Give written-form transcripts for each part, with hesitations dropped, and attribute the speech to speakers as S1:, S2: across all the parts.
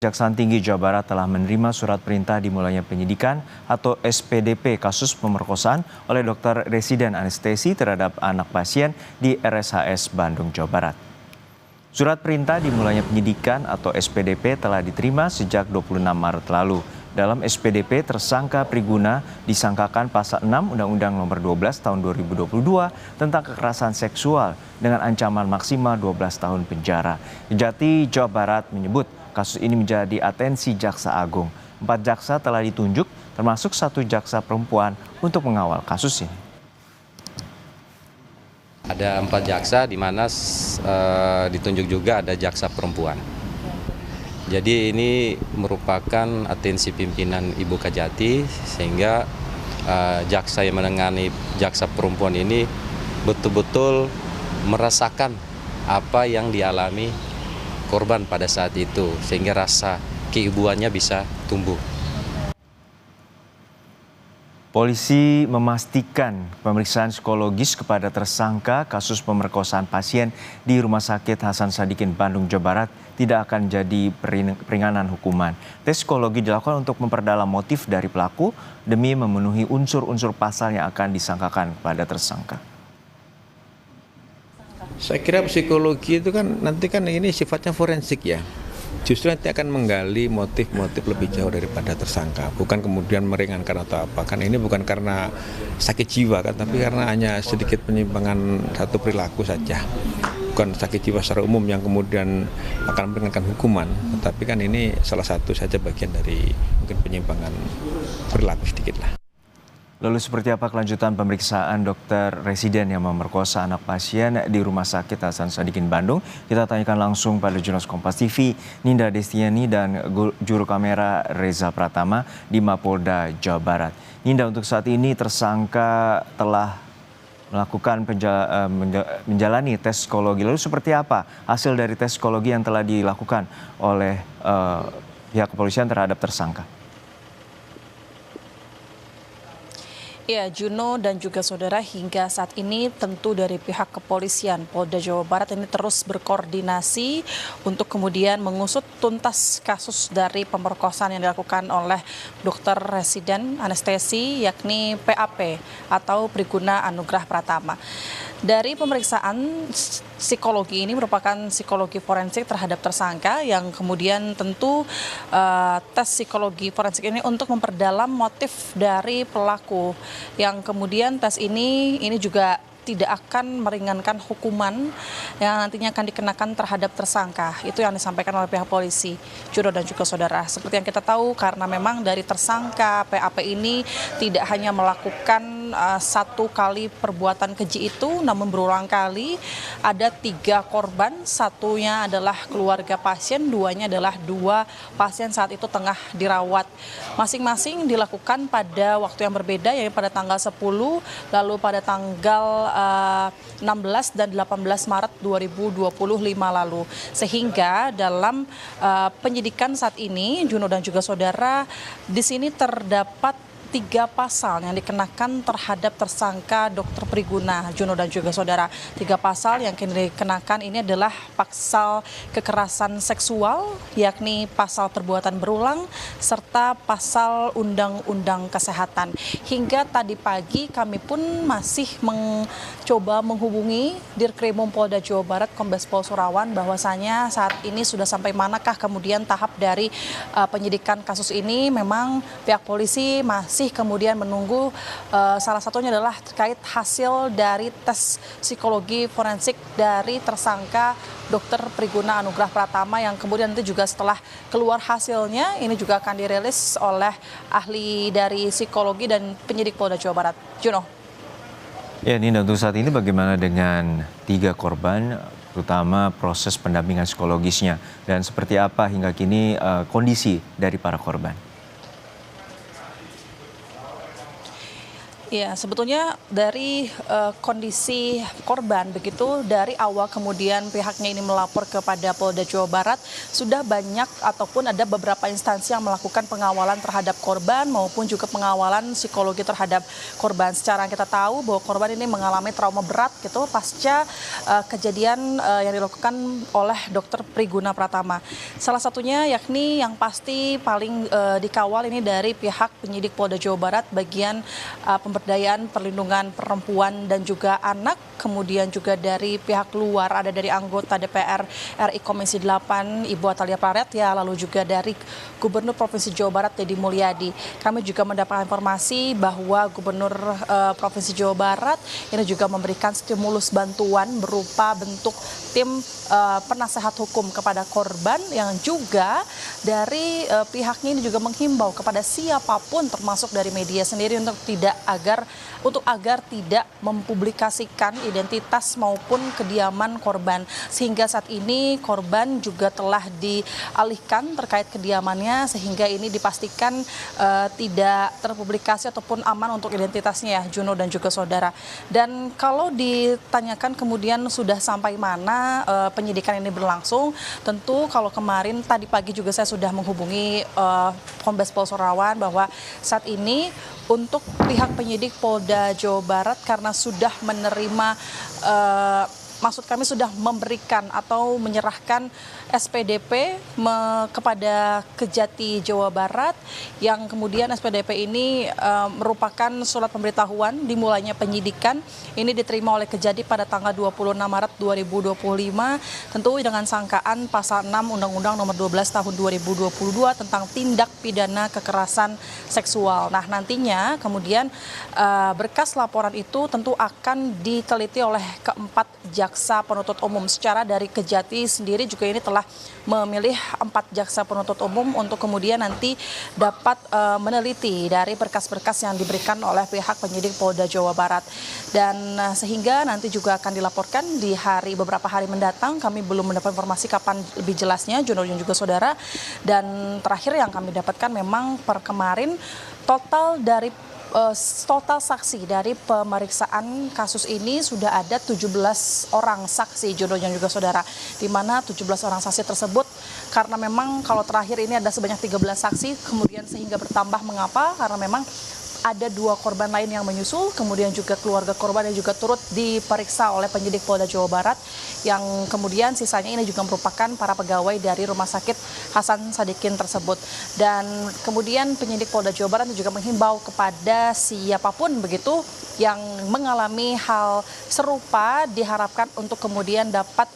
S1: Kejaksaan Tinggi Jawa Barat telah menerima surat perintah dimulainya penyidikan atau SPDP kasus pemerkosaan oleh dokter residen anestesi terhadap anak pasien di RSHS Bandung, Jawa Barat. Surat perintah dimulainya penyidikan atau SPDP telah diterima sejak 26 Maret lalu. Dalam SPDP, tersangka Priguna disangkakan pasal 6 Undang-Undang Nomor 12 Tahun 2022 tentang kekerasan seksual dengan ancaman maksimal 12 tahun penjara. Kejati Jawa Barat menyebut kasus ini menjadi atensi Jaksa Agung. 4 jaksa telah ditunjuk, termasuk 1 jaksa perempuan untuk mengawal kasus ini.
S2: Ada 4 jaksa di mana ditunjuk juga ada jaksa perempuan. Jadi ini merupakan atensi pimpinan Ibu Kejati sehingga jaksa yang menangani jaksa perempuan ini betul-betul merasakan apa yang dialami korban pada saat itu sehingga rasa keibuannya bisa tumbuh.
S1: Polisi memastikan pemeriksaan psikologis kepada tersangka kasus pemerkosaan pasien di Rumah Sakit Hasan Sadikin, Bandung, Jawa Barat tidak akan jadi peringanan hukuman. Tes psikologi dilakukan untuk memperdalam motif dari pelaku demi memenuhi unsur-unsur pasal yang akan disangkakan kepada tersangka.
S3: Saya kira psikologi itu kan nanti kan ini sifatnya forensik ya. Justru nanti akan menggali motif-motif lebih jauh daripada tersangka, bukan kemudian meringankan atau apa. Kan ini bukan karena sakit jiwa kan, tapi karena hanya sedikit penyimpangan satu perilaku saja. Bukan sakit jiwa secara umum yang kemudian akan meringankan hukuman, tetapi kan ini salah satu saja bagian dari mungkin penyimpangan perilaku sedikit lah.
S1: Lalu seperti apa kelanjutan pemeriksaan dokter residen yang memerkosa anak pasien di Rumah Sakit Hasan Sadikin, Bandung? Kita tanyakan langsung pada jurnalis Kompas TV, Ninda Destiani dan juru kamera Reza Pratama di Mapolda, Jawa Barat. Ninda, untuk saat ini tersangka telah melakukan menjalani tes psikologi. Lalu seperti apa hasil dari tes psikologi yang telah dilakukan oleh pihak kepolisian terhadap tersangka?
S4: Ya, Juno dan juga saudara, hingga saat ini tentu dari pihak kepolisian Polda Jawa Barat ini terus berkoordinasi untuk kemudian mengusut tuntas kasus dari pemerkosaan yang dilakukan oleh dokter residen anestesi yakni PAP atau Priguna Anugrah Pratama. Dari pemeriksaan psikologi ini merupakan psikologi forensik terhadap tersangka yang kemudian tentu tes psikologi forensik ini untuk memperdalam motif dari pelaku yang kemudian tes ini juga tidak akan meringankan hukuman yang nantinya akan dikenakan terhadap tersangka. Itu yang disampaikan oleh pihak polisi, Juno dan juga saudara. Seperti yang kita tahu, karena memang dari tersangka PAP ini tidak hanya melakukan satu kali perbuatan keji itu, namun berulang kali. Ada 3 korban, satunya adalah keluarga pasien, 2-nya adalah 2 pasien saat itu tengah dirawat. Masing-masing dilakukan pada waktu yang berbeda, yaitu pada tanggal 10, lalu pada tanggal 16 dan 18 Maret 2025 lalu. Sehingga dalam penyidikan saat ini, Juno dan juga saudara, di sini terdapat 3 pasal yang dikenakan terhadap tersangka Dr. Priguna, Juno dan juga saudara. 3 pasal yang dikenakan ini adalah pasal kekerasan seksual, yakni pasal perbuatan berulang, serta pasal undang-undang kesehatan. Hingga tadi pagi kami pun masih mencoba menghubungi Dirkrimum Polda Jawa Barat Kombes Pol Surawan bahwasanya saat ini sudah sampai manakah kemudian tahap dari penyidikan kasus ini. Memang pihak polisi masih kemudian menunggu salah satunya adalah terkait hasil dari tes psikologi forensik dari tersangka Dr. Priguna Anugrah Pratama yang kemudian nanti juga setelah keluar hasilnya ini juga akan dirilis oleh ahli dari psikologi dan penyidik Polda Jawa Barat. Juno.
S1: Ya, Ninda, untuk saat ini bagaimana dengan 3 korban, terutama proses pendampingan psikologisnya, dan seperti apa hingga kini kondisi dari para korban?
S4: Ya, sebetulnya dari kondisi korban begitu dari awal kemudian pihaknya ini melapor kepada Polda Jawa Barat sudah banyak ataupun ada beberapa instansi yang melakukan pengawalan terhadap korban maupun juga pengawalan psikologi terhadap korban. Secara kita tahu bahwa korban ini mengalami trauma berat gitu pasca kejadian yang dilakukan oleh Dr. Priguna Pratama. Salah satunya yakni yang pasti paling dikawal ini dari pihak penyidik Polda Jawa Barat bagian pemberdayaan perlindungan perempuan dan juga anak, kemudian juga dari pihak luar ada dari anggota DPR RI Komisi 8 Ibu Atalia Praretya, lalu juga dari Gubernur Provinsi Jawa Barat Deddy Mulyadi. Kami juga mendapat informasi bahwa Gubernur Provinsi Jawa Barat ini juga memberikan stimulus bantuan berupa bentuk tim penasehat hukum kepada korban yang juga dari pihaknya ini juga menghimbau kepada siapapun termasuk dari media sendiri untuk agar tidak mempublikasikan identitas maupun kediaman korban, sehingga saat ini korban juga telah dialihkan terkait kediamannya sehingga ini dipastikan tidak terpublikasi ataupun aman untuk identitasnya ya, Juno dan juga saudara. Dan kalau ditanyakan kemudian sudah sampai mana penyidikan ini berlangsung, tentu kalau kemarin tadi pagi juga saya sudah menghubungi Kombes Pol Sorawan bahwa saat ini untuk pihak penyidik Polda Jawa Barat karena sudah menerima maksud kami sudah memberikan atau menyerahkan SPDP kepada Kejati Jawa Barat yang kemudian SPDP ini merupakan surat pemberitahuan dimulainya penyidikan. Ini diterima oleh Kejati pada tanggal 26 Maret 2025 tentu dengan sangkaan pasal 6 Undang-Undang Nomor 12 Tahun 2022 tentang tindak pidana kekerasan seksual. Nah, nantinya kemudian berkas laporan itu tentu akan diteliti oleh keempat jaksa penuntut umum. Secara dari Kejati sendiri juga ini telah memilih 4 jaksa penuntut umum untuk kemudian nanti dapat meneliti dari berkas-berkas yang diberikan oleh pihak penyidik Polda Jawa Barat. Dan sehingga nanti juga akan dilaporkan di beberapa hari mendatang. Kami belum mendapat informasi kapan lebih jelasnya, Juno dan juga saudara. Dan terakhir yang kami dapatkan memang per kemarin total saksi dari pemeriksaan kasus ini sudah ada 17 orang saksi, Jono dan juga saudara, di mana 17 orang saksi tersebut karena memang kalau terakhir ini ada sebanyak 13 saksi, kemudian sehingga bertambah mengapa? Karena memang ada 2 korban lain yang menyusul, kemudian juga keluarga korban yang juga turut diperiksa oleh penyidik Polda Jawa Barat, yang kemudian sisanya ini juga merupakan para pegawai dari Rumah Sakit Hasan Sadikin tersebut. Dan kemudian penyidik Polda Jawa Barat juga menghimbau kepada siapapun begitu yang mengalami hal serupa diharapkan untuk kemudian dapat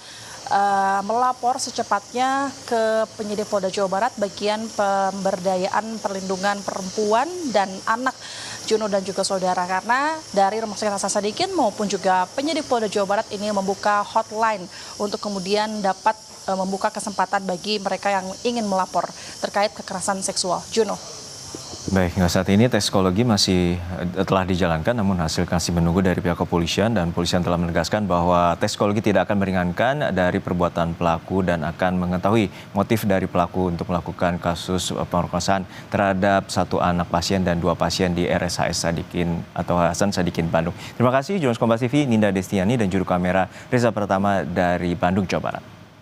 S4: melapor secepatnya ke penyidik Polda Jawa Barat bagian pemberdayaan perlindungan perempuan dan anak, Juno dan juga saudara, karena dari Rumah Sakit Hasan Sadikin maupun juga penyidik Polda Jawa Barat ini membuka hotline untuk kemudian dapat membuka kesempatan bagi mereka yang ingin melapor terkait kekerasan seksual. Juno.
S1: Baik, hingga saat ini tes psikologi masih telah dijalankan, namun hasil masih menunggu dari pihak kepolisian, dan polisian telah menegaskan bahwa tes psikologi tidak akan meringankan dari perbuatan pelaku dan akan mengetahui motif dari pelaku untuk melakukan kasus pemerkosaan terhadap 1 anak pasien dan 2 pasien di RSHS Sadikin atau Hasan Sadikin Bandung. Terima kasih Jurnalis Kompas TV Ninda Destiani dan juru kamera Reza Pratama dari Bandung, Jawa Barat.